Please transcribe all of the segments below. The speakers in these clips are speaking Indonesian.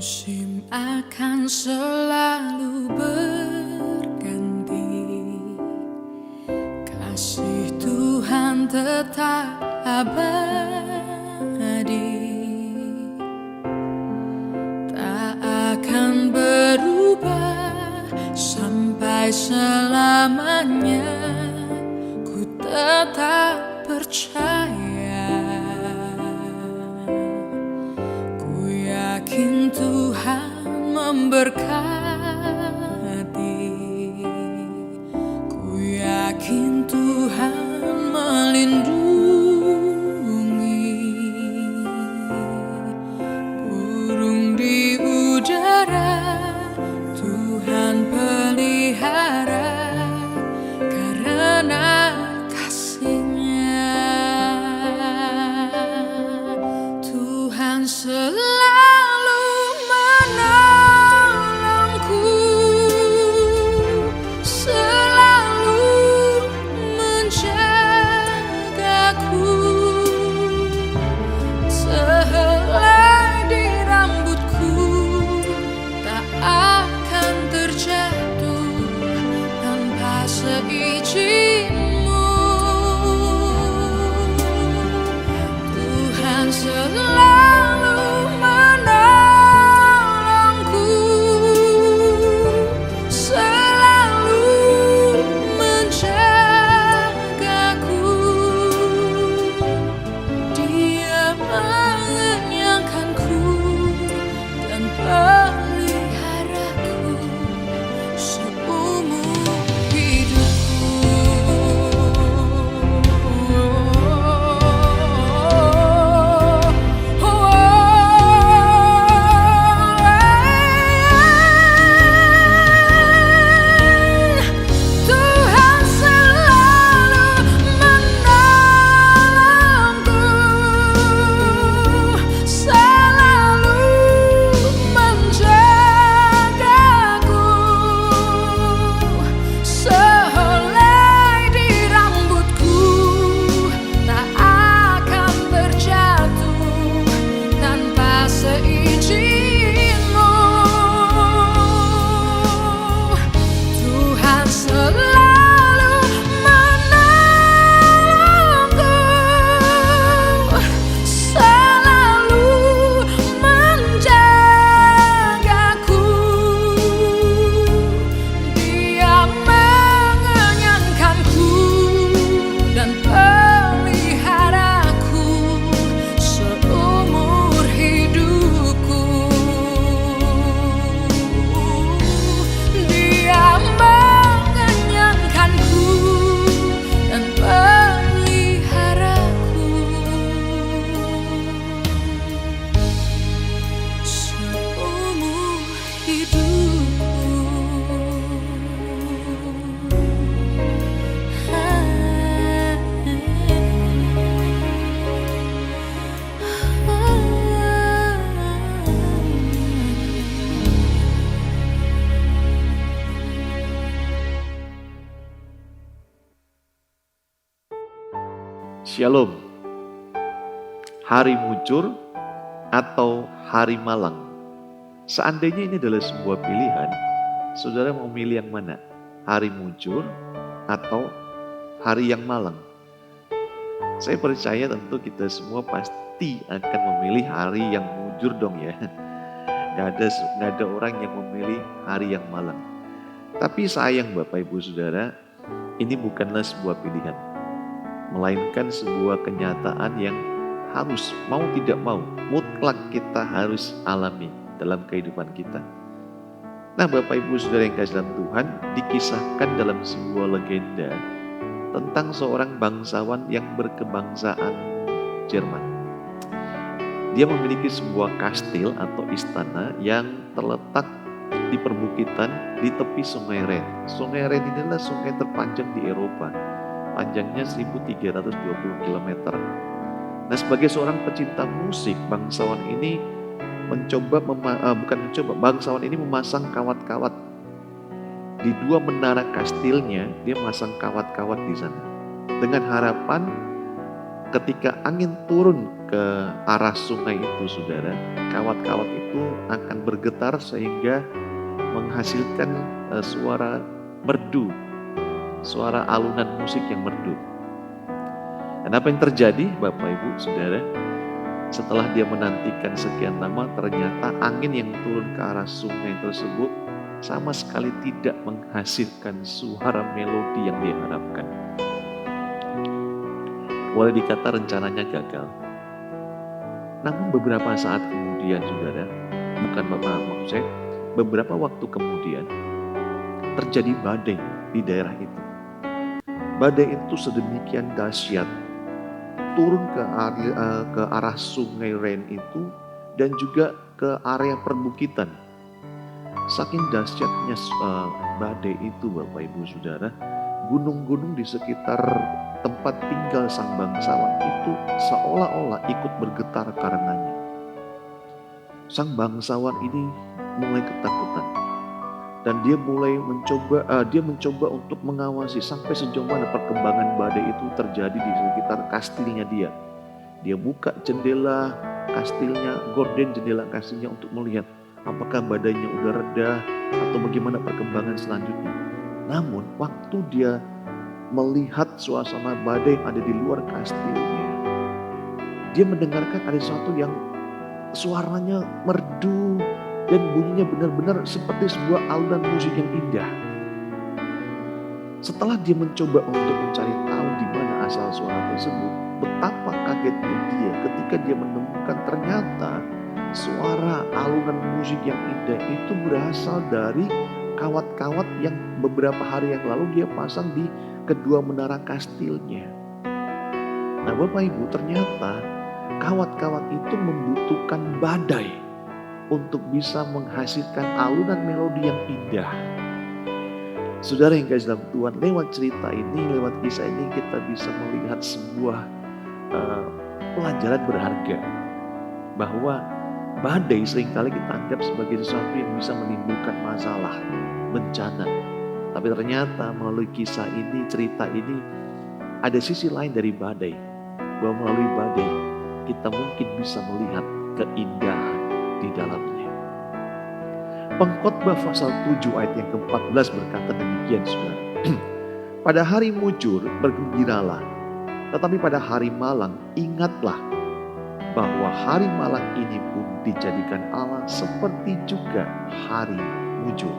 Musim akan selalu berganti, kasih Tuhan tetap abadi, tak akan berubah sampai selamanya. Ku tetap percaya, ku yakin Tuhan memberkati, ku yakin Tuhan melindungi. Burung di udara Tuhan pelihara karena kasih-Nya. Tuhan selalu menolongku, selalu menjagaku. Sehelai di rambutku tak akan terjatuh tanpa seizin-Mu. Tuhan selalu menolongku, selalu menjagaku. Dia mengenyangkanku dan peliharaku seumur hidupku. Tuhan selalu menolongku, selalu menjagaku. Sehelai di rambutku tak akan terjatuh tanpa seizin-Mu. Tuhan selalu menolongku, selalu menjagaku. Dia mengenyangkanku dan peliharaku seumur hidupku. Dia mengenyangkanku dan peliharaku seumur hidupku. Shalom. Hari mujur atau hari malang. Seandainya ini adalah sebuah pilihan, saudara mau milih yang mana? Hari mujur atau hari yang malang? Saya percaya tentu kita semua pasti akan memilih hari yang mujur dong ya. Gak ada orang yang memilih hari yang malang. Tapi sayang Bapak Ibu Saudara, ini bukanlah sebuah pilihan, melainkan sebuah kenyataan yang harus, mau tidak mau, mutlak kita harus alami dalam kehidupan kita. Nah Bapak Ibu Saudara yang kasih dalam Tuhan, dikisahkan dalam sebuah legenda tentang seorang bangsawan yang berkebangsaan Jerman. Dia memiliki sebuah kastil atau istana yang terletak di perbukitan di tepi Sungai Ren. Sungai Ren ini adalah sungai terpanjang di Eropa. Panjangnya 1320 km. Nah, sebagai seorang pecinta musik, bangsawan ini bangsawan ini memasang kawat-kawat di dua menara kastilnya. Dia memasang kawat-kawat di sana dengan harapan ketika angin turun ke arah sungai itu saudara, kawat-kawat itu akan bergetar sehingga menghasilkan suara merdu, suara alunan musik yang merdu. Dan apa yang terjadi Bapak Ibu Saudara? Setelah dia menantikan sekian lama, ternyata angin yang turun ke arah sungai tersebut sama sekali tidak menghasilkan suara melodi yang diharapkan. Boleh dikata rencananya gagal. Namun beberapa saat kemudian saudara, bukan Bapak maksud saya, beberapa waktu kemudian terjadi badai di daerah itu. Badai itu sedemikian dahsyat, turun ke arah sungai Ren itu dan juga ke area perbukitan. Saking dahsyatnya badai itu Bapak Ibu Saudara, gunung-gunung di sekitar tempat tinggal sang bangsawan itu seolah-olah ikut bergetar karenanya. Sang bangsawan ini mulai ketakutan dan dia mencoba untuk mengawasi sampai sejauh mana perkembangan badai itu terjadi di sekitar kastilnya dia. Dia buka jendela kastilnya, gorden jendela kastilnya untuk melihat apakah badainya udah reda atau bagaimana perkembangan selanjutnya. Namun waktu dia melihat suasana badai yang ada di luar kastilnya, dia mendengarkan ada sesuatu yang suaranya merdu dan bunyinya benar-benar seperti sebuah alunan musik yang indah. Setelah dia mencoba untuk mencari tahu di mana asal suara tersebut, betapa kagetnya dia ketika dia menemukan ternyata suara alunan musik yang indah itu berasal dari kawat-kawat yang beberapa hari yang lalu dia pasang di kedua menara kastilnya. Nah Bapak Ibu, ternyata kawat-kawat itu membutuhkan badai untuk bisa menghasilkan alunan melodi yang indah. Saudara yang kasih dalam Tuhan, lewat cerita ini, lewat kisah ini kita bisa melihat sebuah pelajaran berharga. Bahwa badai seringkali kita anggap sebagai sesuatu yang bisa menimbulkan masalah, bencana. Tapi ternyata melalui kisah ini, cerita ini, ada sisi lain dari badai. Bahwa melalui badai kita mungkin bisa melihat keindahan di dalamnya. Pengkhotbah pasal 7 ayat yang ke-14 berkata demikian saudara. Pada hari mujur bergembiralah, tetapi pada hari malang ingatlah bahwa hari malang ini pun dijadikan Allah seperti juga hari mujur.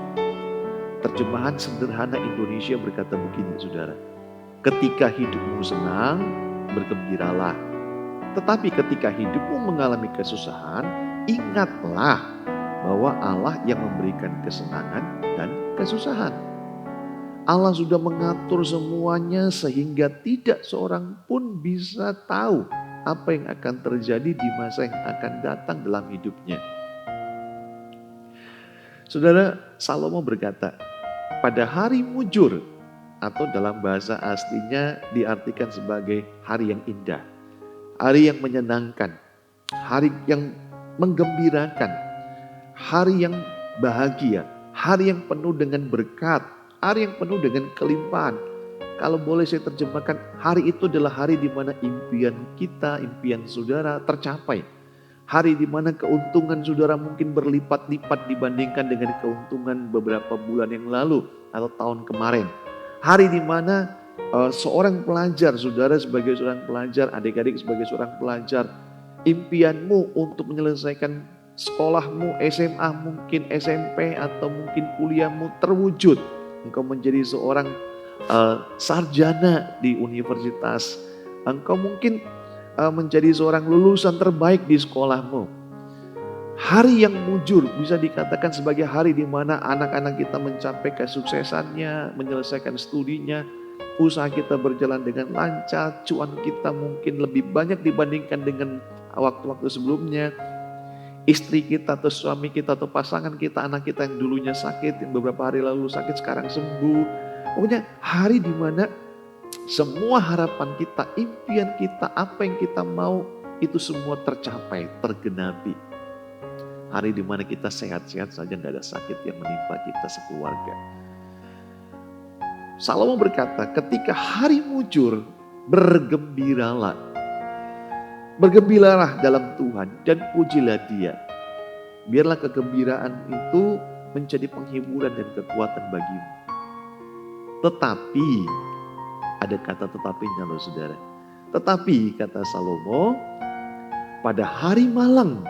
Terjemahan sederhana Indonesia berkata begini saudara. Ketika hidupmu senang, bergembiralah. Tetapi ketika hidupmu mengalami kesusahan, ingatlah bahwa Allah yang memberikan kesenangan dan kesusahan. Allah sudah mengatur semuanya sehingga tidak seorang pun bisa tahu apa yang akan terjadi di masa yang akan datang dalam hidupnya. Saudara, Salomo berkata, pada hari mujur atau dalam bahasa aslinya diartikan sebagai hari yang indah, hari yang menyenangkan, hari yang menggembirakan, hari yang bahagia, hari yang penuh dengan berkat, hari yang penuh dengan kelimpahan. Kalau boleh saya terjemahkan, hari itu adalah hari di mana impian kita, impian saudara tercapai. Hari di mana keuntungan saudara mungkin berlipat-lipat dibandingkan dengan keuntungan beberapa bulan yang lalu atau tahun kemarin. Hari di mana seorang pelajar, saudara sebagai seorang pelajar, adik-adik sebagai seorang pelajar, impianmu untuk menyelesaikan sekolahmu, SMA, mungkin SMP atau mungkin kuliahmu terwujud. Engkau menjadi seorang sarjana di universitas. Engkau mungkin menjadi seorang lulusan terbaik di sekolahmu. Hari yang mujur bisa dikatakan sebagai hari di mana anak-anak kita mencapai kesuksesannya, menyelesaikan studinya, usaha kita berjalan dengan lancar, cuan kita mungkin lebih banyak dibandingkan dengan waktu-waktu sebelumnya. Istri kita atau suami kita atau pasangan kita, anak kita yang dulunya sakit, yang beberapa hari lalu sakit sekarang sembuh. Pokoknya hari di mana semua harapan kita, impian kita, apa yang kita mau itu semua tercapai, tergenapi. Hari di mana kita sehat-sehat saja, tidak ada sakit yang menimpa kita sekeluarga. Salomo berkata, ketika hari mujur bergembiralah. Bergembiralah dalam Tuhan dan pujilah Dia. Biarlah kegembiraan itu menjadi penghiburan dan kekuatan bagimu. Tetapi, ada kata tetapinya loh saudara. Tetapi kata Salomo, pada hari Malang,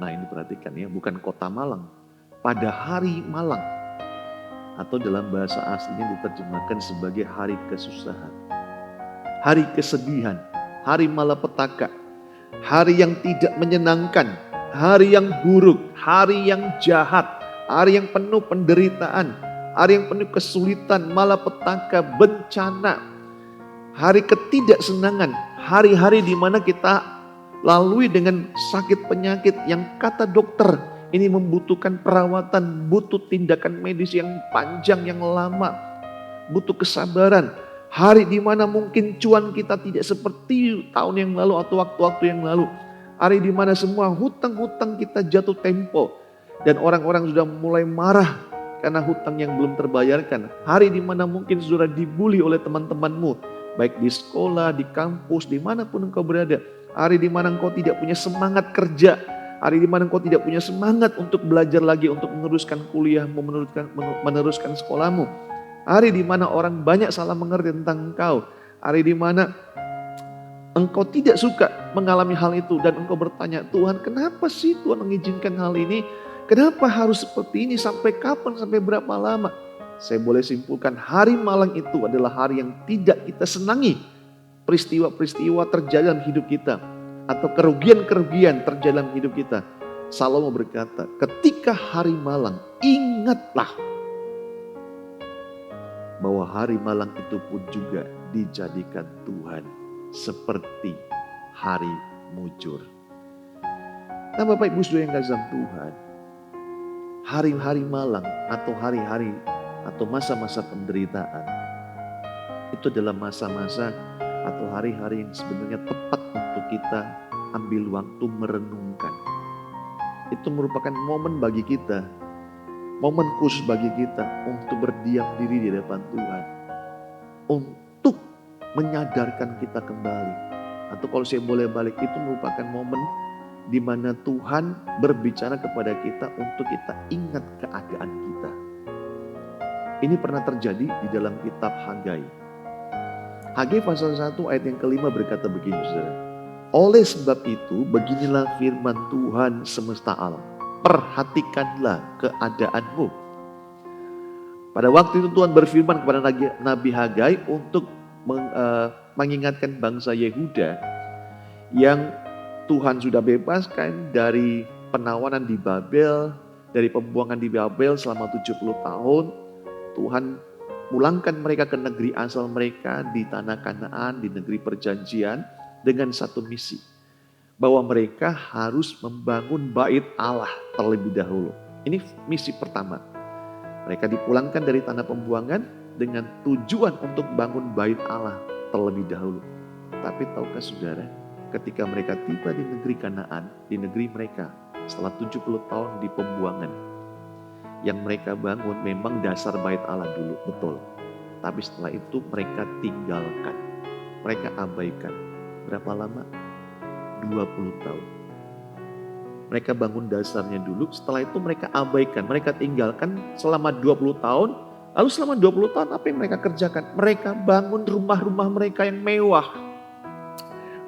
nah ini perhatikan ya, bukan kota Malang, pada hari Malang, atau dalam bahasa aslinya diterjemahkan sebagai hari kesusahan, hari kesedihan, hari malapetaka, hari yang tidak menyenangkan, hari yang buruk, hari yang jahat, hari yang penuh penderitaan, hari yang penuh kesulitan, malapetaka, bencana, hari ketidaksenangan, hari-hari di mana kita lalui dengan sakit penyakit yang kata dokter ini membutuhkan perawatan, butuh tindakan medis yang panjang, yang lama, butuh kesabaran. Hari di mana mungkin cuan kita tidak seperti tahun yang lalu atau waktu-waktu yang lalu. Hari di mana semua hutang-hutang kita jatuh tempo. Dan orang-orang sudah mulai marah karena hutang yang belum terbayarkan. Hari di mana mungkin sudah dibully oleh teman-temanmu. Baik di sekolah, di kampus, dimanapun engkau berada. Hari di mana engkau tidak punya semangat kerja. Hari di mana engkau tidak punya semangat untuk belajar lagi, untuk meneruskan kuliahmu, meneruskan sekolahmu. Hari di mana orang banyak salah mengerti tentang engkau. Hari di mana engkau tidak suka mengalami hal itu dan engkau bertanya, Tuhan kenapa sih Tuhan mengizinkan hal ini? Kenapa harus seperti ini? Sampai kapan? Sampai berapa lama? Saya boleh simpulkan hari Malang itu adalah hari yang tidak kita senangi. Peristiwa-peristiwa terjadi dalam hidup kita. Atau kerugian-kerugian terjadi dalam hidup kita. Salomo berkata, ketika hari Malang ingatlah bahwa hari Malang itu pun juga dijadikan Tuhan seperti hari mujur. Nah Bapak Ibu Saudara yang kasih Tuhan, hari-hari Malang atau hari-hari atau masa-masa penderitaan itu adalah masa-masa atau hari-hari yang sebenarnya tepat untuk kita ambil waktu merenungkan. Itu merupakan momen bagi kita, momen khusus bagi kita untuk berdiam diri di hadapan Tuhan, untuk menyadarkan kita kembali. Atau kalau saya boleh balik, itu merupakan momen di mana Tuhan berbicara kepada kita untuk kita ingat keadaan kita. Ini pernah terjadi di dalam kitab Hagai. Hagai pasal 1 ayat yang kelima berkata begini saudara. Oleh sebab itu beginilah firman Tuhan semesta alam. Perhatikanlah keadaanmu. Pada waktu itu Tuhan berfirman kepada Nabi Hagai untuk mengingatkan bangsa Yehuda yang Tuhan sudah bebaskan dari penawanan di Babel, dari pembuangan di Babel selama 70 tahun. Tuhan pulangkan mereka ke negeri asal mereka di tanah Kanaan, di negeri perjanjian dengan satu misi. Bahwa mereka harus membangun bait Allah terlebih dahulu. Ini misi pertama. Mereka dipulangkan dari tanah pembuangan dengan tujuan untuk bangun bait Allah terlebih dahulu. Tapi tahukah saudara, ketika mereka tiba di negeri Kanaan, di negeri mereka setelah 70 tahun di pembuangan, yang mereka bangun memang dasar bait Allah dulu, betul. Tapi setelah itu mereka tinggalkan, mereka abaikan. Berapa lama? 20 tahun. Mereka bangun dasarnya dulu, setelah itu mereka abaikan, mereka tinggalkan selama 20 tahun. Lalu selama 20 tahun apa yang mereka kerjakan? Mereka bangun rumah-rumah mereka yang mewah.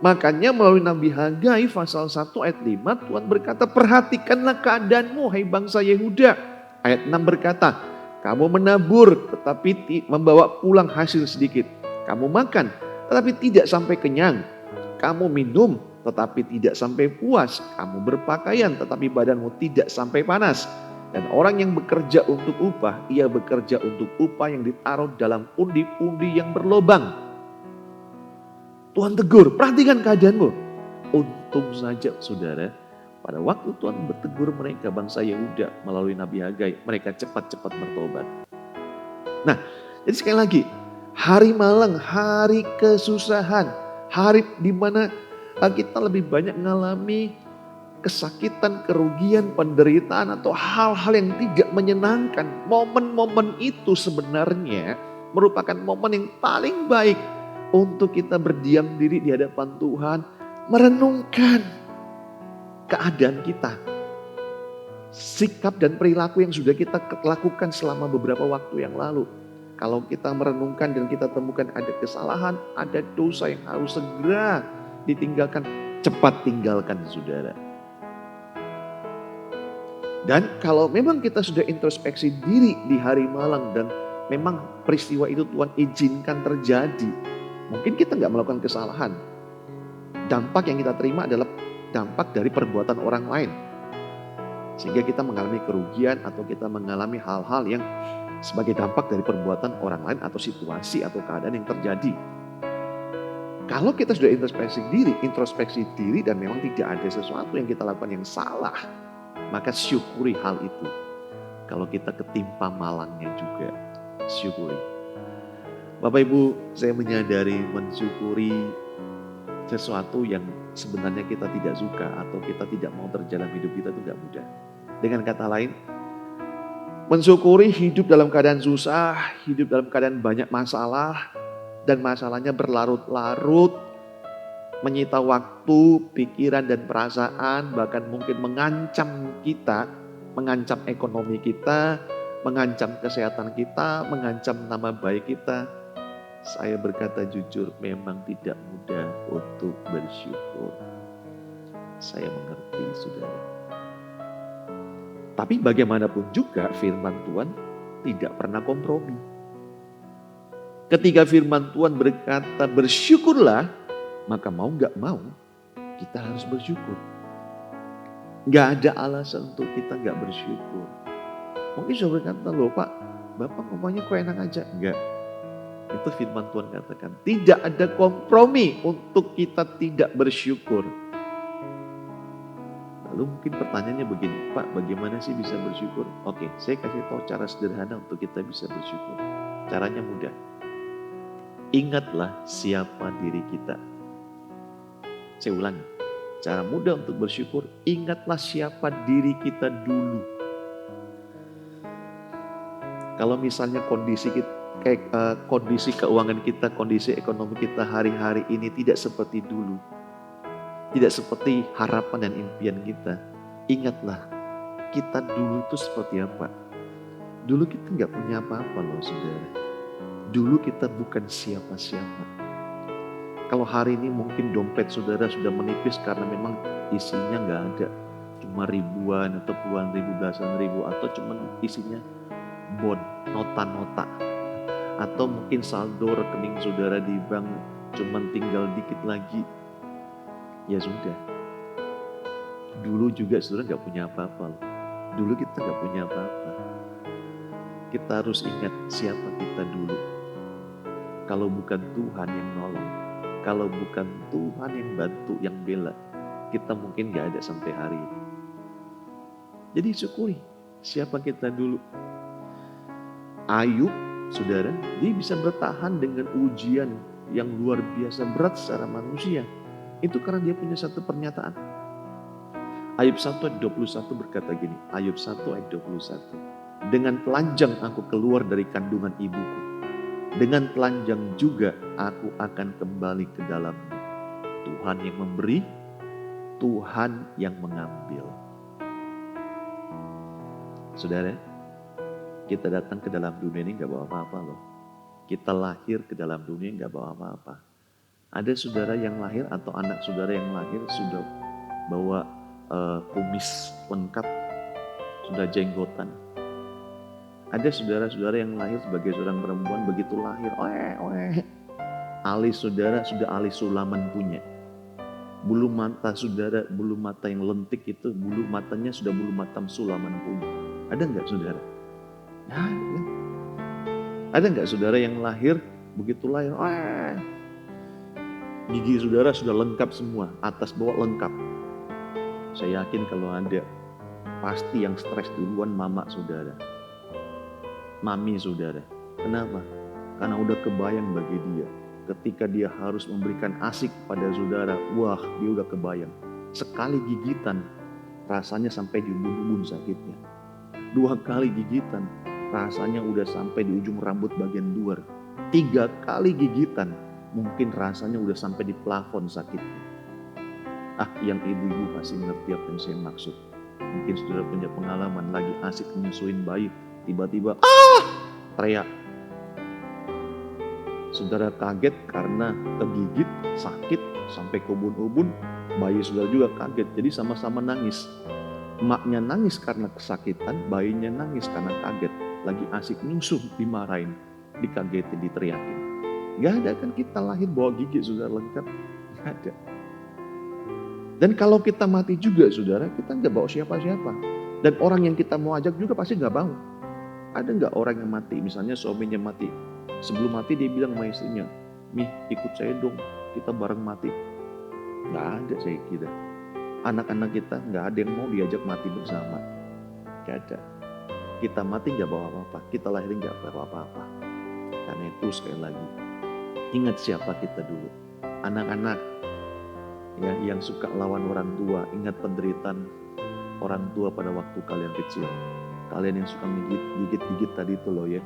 Makanya melalui Nabi Hagai pasal 1 ayat 5 Tuhan berkata, perhatikanlah keadaanmu hai bangsa Yehuda. Ayat 6 berkata, kamu menabur tetapi membawa pulang hasil sedikit. Kamu makan tetapi tidak sampai kenyang. Kamu minum tetapi tidak sampai puas. Kamu berpakaian tetapi badanmu tidak sampai panas. Dan orang yang bekerja untuk upah, ia bekerja untuk upah yang ditaruh dalam pundi-pundi yang berlobang. Tuhan tegur, perhatikan keadaanmu. Untung saja saudara, pada waktu Tuhan bertegur mereka bangsa Yehuda melalui Nabi Hagai, mereka cepat-cepat bertobat. Nah, jadi sekali lagi, hari Malang, hari kesusahan, hari di mana kita lebih banyak mengalami kesakitan, kerugian, penderitaan atau hal-hal yang tidak menyenangkan. Momen-momen itu sebenarnya merupakan momen yang paling baik untuk kita berdiam diri di hadapan Tuhan, merenungkan keadaan kita. Sikap dan perilaku yang sudah kita lakukan selama beberapa waktu yang lalu. Kalau kita merenungkan dan kita temukan ada kesalahan, ada dosa yang harus segera ditinggalkan, cepat tinggalkan saudara. Dan kalau memang kita sudah introspeksi diri di hari malang dan memang peristiwa itu Tuhan izinkan terjadi, mungkin kita nggak melakukan kesalahan. Dampak yang kita terima adalah dampak dari perbuatan orang lain. Sehingga kita mengalami kerugian atau kita mengalami hal-hal yang sebagai dampak dari perbuatan orang lain atau situasi atau keadaan yang terjadi. Kalau kita sudah introspeksi diri dan memang tidak ada sesuatu yang kita lakukan yang salah, maka syukuri hal itu. Kalau kita ketimpa malangnya juga, syukuri. Bapak Ibu, saya menyadari mensyukuri sesuatu yang sebenarnya kita tidak suka atau kita tidak mau terjalan hidup kita itu gak mudah. Dengan kata lain, mensyukuri hidup dalam keadaan susah, hidup dalam keadaan banyak masalah, dan masalahnya berlarut-larut, menyita waktu, pikiran dan perasaan, bahkan mungkin mengancam kita, mengancam ekonomi kita, mengancam kesehatan kita, mengancam nama baik kita. Saya berkata jujur, memang tidak mudah untuk bersyukur. Saya mengerti, saudara. Tapi bagaimanapun juga firman Tuhan tidak pernah kompromi. Ketika firman Tuhan berkata bersyukurlah, maka mau gak mau kita harus bersyukur. Gak ada alasan untuk kita gak bersyukur. Mungkin saya berkata, loh Pak, Bapak ngomongnya kok enak aja. Enggak. Itu firman Tuhan katakan, tidak ada kompromi untuk kita tidak bersyukur. Lalu mungkin pertanyaannya begini, Pak bagaimana sih bisa bersyukur? Oke, saya kasih tahu cara sederhana untuk kita bisa bersyukur. Caranya mudah. Ingatlah siapa diri kita. Saya ulangi, cara mudah untuk bersyukur, ingatlah siapa diri kita dulu. Kalau misalnya kondisi keuangan kita, kondisi ekonomi kita hari-hari ini tidak seperti dulu. Tidak seperti harapan dan impian kita. Ingatlah, kita dulu itu seperti apa. Dulu kita nggak punya apa-apa loh saudara. Dulu kita bukan siapa-siapa. Kalau hari ini mungkin dompet saudara sudah menipis karena memang isinya nggak ada. Cuma ribuan atau puluhan ribu, belasan ribu, atau cuma isinya bon, nota-nota. Atau mungkin saldo rekening saudara di bank cuman tinggal dikit lagi. Ya sudah. Dulu juga saudara gak punya apa-apa loh. Dulu kita gak punya apa-apa. Kita harus ingat siapa kita dulu. Kalau bukan Tuhan yang nolong, kalau bukan Tuhan yang bantu, yang bela, kita mungkin gak ada sampai hari ini. Jadi syukuri siapa kita dulu. Ayub, saudara, dia bisa bertahan dengan ujian yang luar biasa berat secara manusia. Itu karena dia punya satu pernyataan. Ayub 1 ayat 21 berkata gini. Ayub 1 ayat 21. Dengan telanjang aku keluar dari kandungan ibuku. Dengan telanjang juga aku akan kembali ke dalammu. Tuhan yang memberi, Tuhan yang mengambil. Saudara, kita datang ke dalam dunia ini gak bawa apa-apa loh. Kita lahir ke dalam dunia gak bawa apa-apa. Ada saudara yang lahir atau anak saudara yang lahir sudah bawa kumis lengkap, sudah jenggotan. Ada saudara-saudara yang lahir sebagai seorang perempuan, begitu lahir, alis saudara sudah alis sulaman punya. Bulu mata saudara, bulu mata yang lentik itu, bulu matanya sudah bulu mata sulaman punya. Ada enggak saudara? Nah, ya. Ada enggak saudara yang lahir, begitu lahir, gigi saudara sudah lengkap semua, atas bawah lengkap. Saya yakin kalau ada, pasti yang stres duluan mama saudara. Mami saudara. Kenapa? Karena udah kebayang bagi dia. Ketika dia harus memberikan ASI pada saudara, wah dia udah kebayang. Sekali gigitan, rasanya sampai di ubun-ubun sakitnya. 2 kali gigitan, rasanya udah sampai di ujung rambut bagian luar. 3 kali gigitan, mungkin rasanya udah sampai di plafon sakitnya. Yang ibu-ibu pasti ngerti apa yang saya maksud. Mungkin saudara punya pengalaman lagi asik menyusuin bayi, tiba-tiba teriak. Saudara kaget karena kegigit, sakit, sampai ke ubun-ubun, bayi saudara juga kaget, jadi sama-sama nangis. Emaknya nangis karena kesakitan, bayinya nangis karena kaget. Lagi asik nyusu, dimarahin, dikagetin, diteriakin. Gak ada kan kita lahir bawa gigi saudara lengkap? Gak ada. Dan kalau kita mati juga saudara, kita gak bawa siapa-siapa. Dan orang yang kita mau ajak juga pasti gak mau. Ada gak orang yang mati, misalnya suaminya mati. Sebelum mati dia bilang sama istrinya, "Mih, ikut saya dong, kita bareng mati." Gak ada saya kira. Anak-anak kita gak ada yang mau diajak mati bersama. Gak ada. Kita mati gak bawa apa-apa, kita lahirin gak bawa apa-apa. Karena itu sekali lagi, ingat siapa kita dulu. Anak-anak yang suka lawan orang tua, ingat penderitaan orang tua pada waktu kalian kecil. Kalian yang suka gigit-gigit tadi itu loh ya.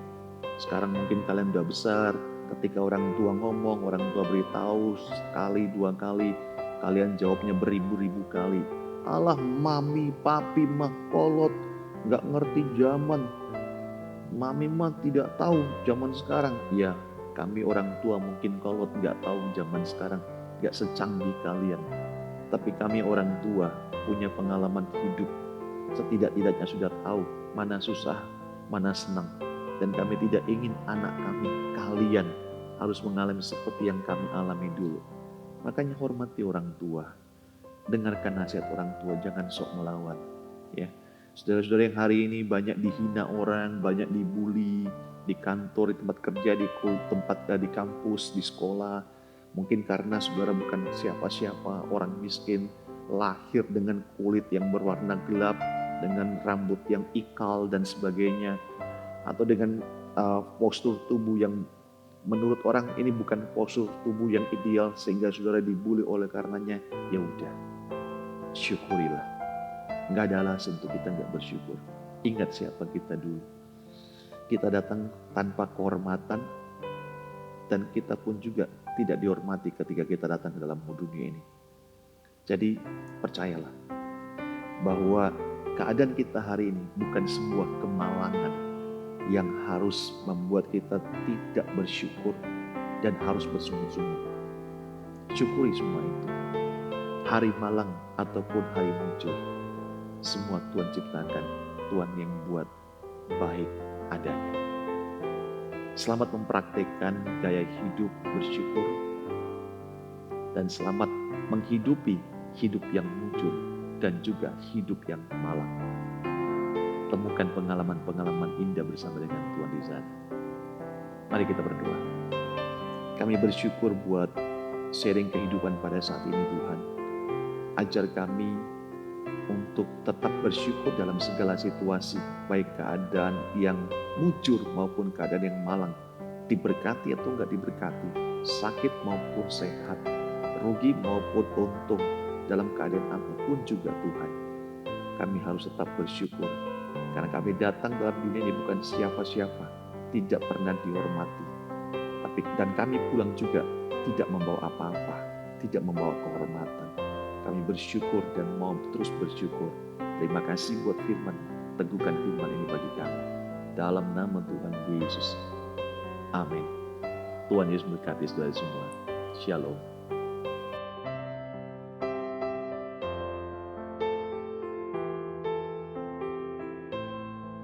Sekarang mungkin kalian udah besar, ketika orang tua ngomong, orang tua beritahu sekali, dua kali, kalian jawabnya beribu-ribu kali. Alah mami, papi mah kolot, gak ngerti zaman. Mami mah tidak tahu zaman sekarang. Ya, kami orang tua mungkin kolot gak tahu zaman sekarang, gak secanggih kalian. Tapi kami orang tua punya pengalaman hidup. Setidak-tidaknya sudah tahu mana susah, mana senang. Dan kami tidak ingin anak kami, kalian harus mengalami seperti yang kami alami dulu. Makanya hormati orang tua. Dengarkan nasihat orang tua, jangan sok melawan. Ya, saudara-saudara yang hari ini banyak dihina orang, banyak dibully, di kantor, di tempat kerja, di kampus, di sekolah. Mungkin karena saudara bukan siapa-siapa, orang miskin, lahir dengan kulit yang berwarna gelap, dengan rambut yang ikal dan sebagainya. Atau dengan postur tubuh yang menurut orang ini bukan postur tubuh yang ideal sehingga saudara dibully oleh karenanya. Ya udah, syukurilah. Nggak ada alasan untuk kita nggak bersyukur. Ingat siapa kita dulu. Kita datang tanpa kehormatan dan kita pun juga tidak dihormati ketika kita datang ke dalam dunia ini. Jadi percayalah bahwa keadaan kita hari ini bukan sebuah kemalangan yang harus membuat kita tidak bersyukur dan harus bersungguh-sungguh. Syukuri semua itu. Hari malang ataupun hari muncul, semua Tuhan ciptakan, Tuhan yang buat baik adanya. Selamat mempraktikkan gaya hidup bersyukur dan selamat menghidupi hidup yang muncul dan juga hidup yang malang. Temukan pengalaman-pengalaman indah bersama dengan Tuhan di sana. Mari kita berdoa. Kami bersyukur buat sharing kehidupan pada saat ini Tuhan. Ajar kami untuk tetap bersyukur dalam segala situasi, baik keadaan yang mujur maupun keadaan yang malang. Diberkati atau enggak diberkati, sakit maupun sehat, rugi maupun untung, dalam keadaan apapun juga Tuhan. Kami harus tetap bersyukur. Karena kami datang dalam dunia ini bukan siapa-siapa, tidak pernah dihormati. Dan kami pulang juga tidak membawa apa-apa, tidak membawa kehormatan. Kami bersyukur dan mau terus bersyukur. Terima kasih buat firman, teguhkan firman ini bagi kami. Dalam nama Tuhan Yesus. Amin. Tuhan Yesus memberkati saudara semua. Shalom.